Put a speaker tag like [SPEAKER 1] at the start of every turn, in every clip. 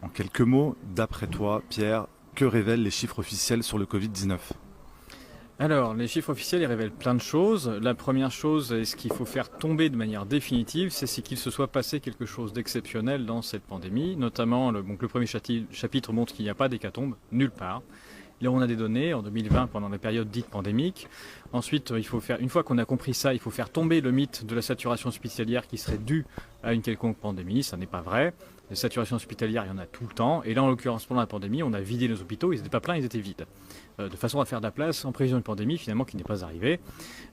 [SPEAKER 1] En quelques mots, d'après toi, Pierre, que révèlent les chiffres officiels sur le Covid-19?
[SPEAKER 2] Alors, les chiffres officiels, ils révèlent plein de choses. La première chose, et ce qu'il faut faire tomber de manière définitive, c'est qu'il se soit passé quelque chose d'exceptionnel dans cette pandémie. Notamment, le premier chapitre montre qu'il n'y a pas d'hécatombe, nulle part. Là, on a des données en 2020 pendant la période dite pandémique. Ensuite, une fois qu'on a compris ça, il faut faire tomber le mythe de la saturation hospitalière qui serait due à une quelconque pandémie. Ça n'est pas vrai. Les saturations hospitalières, il y en a tout le temps. Et là, en l'occurrence, pendant la pandémie, on a vidé nos hôpitaux. Ils n'étaient pas pleins, ils étaient vides. De façon à faire de la place en prévision d'une pandémie, finalement, qui n'est pas arrivée.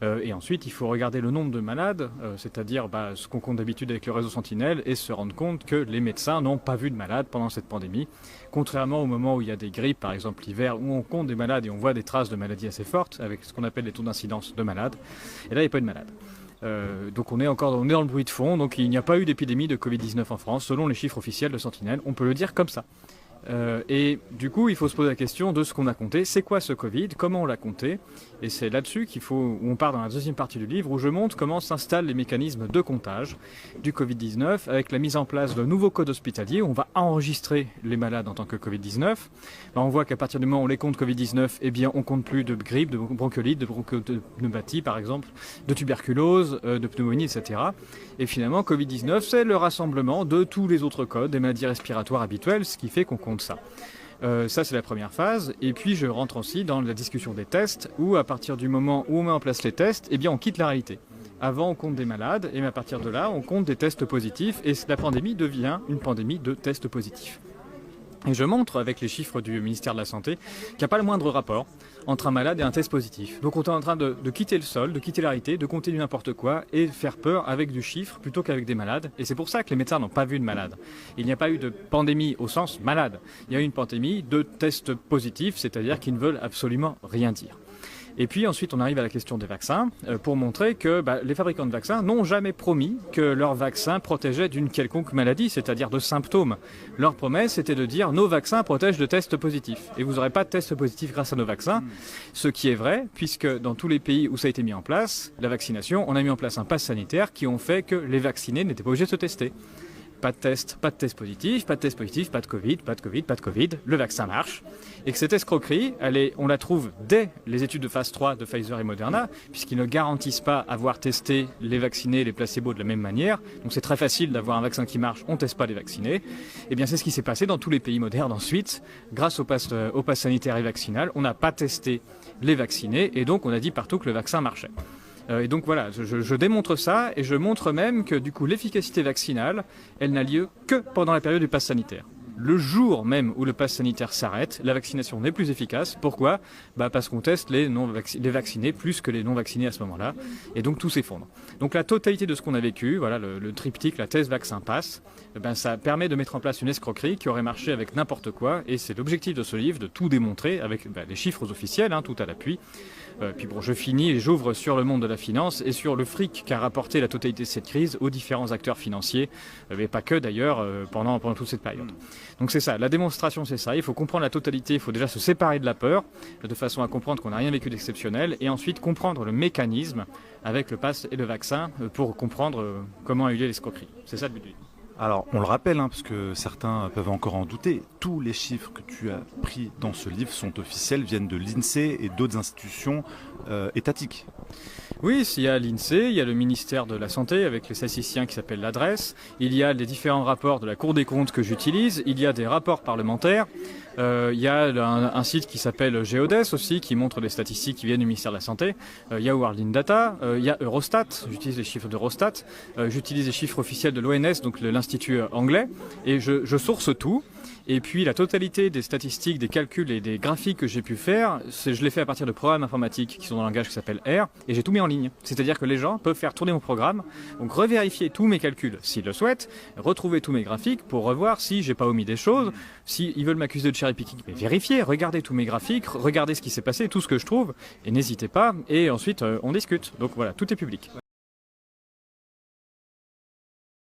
[SPEAKER 2] Et ensuite, il faut regarder le nombre de malades, c'est-à-dire ce qu'on compte d'habitude avec le réseau Sentinelle, et se rendre compte que les médecins n'ont pas vu de malades pendant cette pandémie. Contrairement au moment où il y a des grippes, par exemple l'hiver, où on compte des malades et on voit des traces de maladies assez fortes, avec ce qu'on appelle les taux d'incidence de malades. Et là, il n'y a pas eu de malades. Donc on est dans le bruit de fond, donc il n'y a pas eu d'épidémie de Covid-19 en France, selon les chiffres officiels de Sentinelle, on peut le dire comme ça. Et du coup, il faut se poser la question de ce qu'on a compté. C'est quoi ce Covid? Comment on l'a compté? Et c'est là-dessus où on part dans la deuxième partie du livre, où je montre comment s'installent les mécanismes de comptage du Covid-19, avec la mise en place d'un nouveau code hospitalier, où on va enregistrer les malades en tant que Covid-19. On voit qu'à partir du moment où on les compte Covid-19, eh bien, on compte plus de grippe, de bronchiolite, de pneumopathie, par exemple, de tuberculose, de pneumonie, etc. Et finalement, Covid-19, c'est le rassemblement de tous les autres codes des maladies respiratoires habituelles, ce qui fait qu'on compte ça. Ça, c'est la première phase. Et puis, je rentre aussi dans la discussion des tests, où à partir du moment où on met en place les tests, eh bien, on quitte la réalité. Avant, on compte des malades, et à partir de là, on compte des tests positifs, et la pandémie devient une pandémie de tests positifs. Et je montre avec les chiffres du ministère de la Santé qu'il n'y a pas le moindre rapport entre un malade et un test positif. Donc on est en train de quitter le sol, de quitter la réalité, de compter du n'importe quoi et de faire peur avec du chiffre plutôt qu'avec des malades. Et c'est pour ça que les médecins n'ont pas vu de malades. Il n'y a pas eu de pandémie au sens malade. Il y a eu une pandémie de tests positifs, c'est-à-dire qu'ils ne veulent absolument rien dire. Et puis ensuite, on arrive à la question des vaccins pour montrer que les fabricants de vaccins n'ont jamais promis que leurs vaccins protégeaient d'une quelconque maladie, c'est-à-dire de symptômes. Leur promesse était de dire nos vaccins protègent de tests positifs. Et vous n'aurez pas de tests positifs grâce à nos vaccins, ce qui est vrai, puisque dans tous les pays où ça a été mis en place, la vaccination, on a mis en place un pass sanitaire qui ont fait que les vaccinés n'étaient pas obligés de se tester. Pas de test positif, pas de test positif, pas de Covid, pas de Covid, pas de Covid, le vaccin marche. Et que cette escroquerie, on la trouve dès les études de phase 3 de Pfizer et Moderna, puisqu'ils ne garantissent pas avoir testé les vaccinés et les placebos de la même manière. Donc c'est très facile d'avoir un vaccin qui marche, on ne teste pas les vaccinés. Et bien c'est ce qui s'est passé dans tous les pays modernes ensuite. Grâce au pass sanitaire et vaccinal, on n'a pas testé les vaccinés et donc on a dit partout que le vaccin marchait. Et donc voilà, je démontre ça et je montre même que du coup l'efficacité vaccinale, elle n'a lieu que pendant la période du pass sanitaire. Le jour même où le pass sanitaire s'arrête, la vaccination n'est plus efficace. Pourquoi? Parce qu'on teste les vaccinés plus que les non vaccinés à ce moment-là. Et donc tout s'effondre. Donc la totalité de ce qu'on a vécu, voilà le triptyque, la thèse vaccin passe, ça permet de mettre en place une escroquerie qui aurait marché avec n'importe quoi. Et c'est l'objectif de ce livre, de tout démontrer avec les chiffres officiels, tout à l'appui. Puis bon, je finis et j'ouvre sur le monde de la finance et sur le fric qu'a rapporté la totalité de cette crise aux différents acteurs financiers, mais pas que d'ailleurs, pendant toute cette période. Donc c'est ça, la démonstration c'est ça, il faut comprendre la totalité, il faut déjà se séparer de la peur, de façon à comprendre qu'on n'a rien vécu d'exceptionnel, et ensuite comprendre le mécanisme avec le pass et le vaccin pour comprendre comment a eu lieu l'escroquerie. C'est ça le but du livre.
[SPEAKER 1] Alors, on le rappelle, parce que certains peuvent encore en douter, tous les chiffres que tu as pris dans ce livre sont officiels, viennent de l'INSEE et d'autres institutions étatiques.
[SPEAKER 2] Oui, il y a l'INSEE, il y a le ministère de la Santé avec les statisticiens qui s'appellent l'adresse, il y a les différents rapports de la Cour des comptes que j'utilise, il y a des rapports parlementaires, il y a un site qui s'appelle Géodès aussi qui montre des statistiques qui viennent du ministère de la Santé, il y a World in Data, il y a Eurostat, j'utilise les chiffres d'Eurostat, j'utilise les chiffres officiels de l'ONS, donc l'Institut anglais, et je source tout. Et puis la totalité des statistiques, des calculs et des graphiques que j'ai pu faire, je les fais à partir de programmes informatiques qui sont dans un langage qui s'appelle R, et j'ai tout mis en ligne. C'est-à-dire que les gens peuvent faire tourner mon programme, donc revérifier tous mes calculs s'ils le souhaitent, retrouver tous mes graphiques pour revoir si j'ai pas omis des choses, s'ils veulent m'accuser de cherry picking, mais vérifier, regardez tous mes graphiques, regardez ce qui s'est passé, tout ce que je trouve, et n'hésitez pas, et ensuite on discute. Donc voilà, tout est public.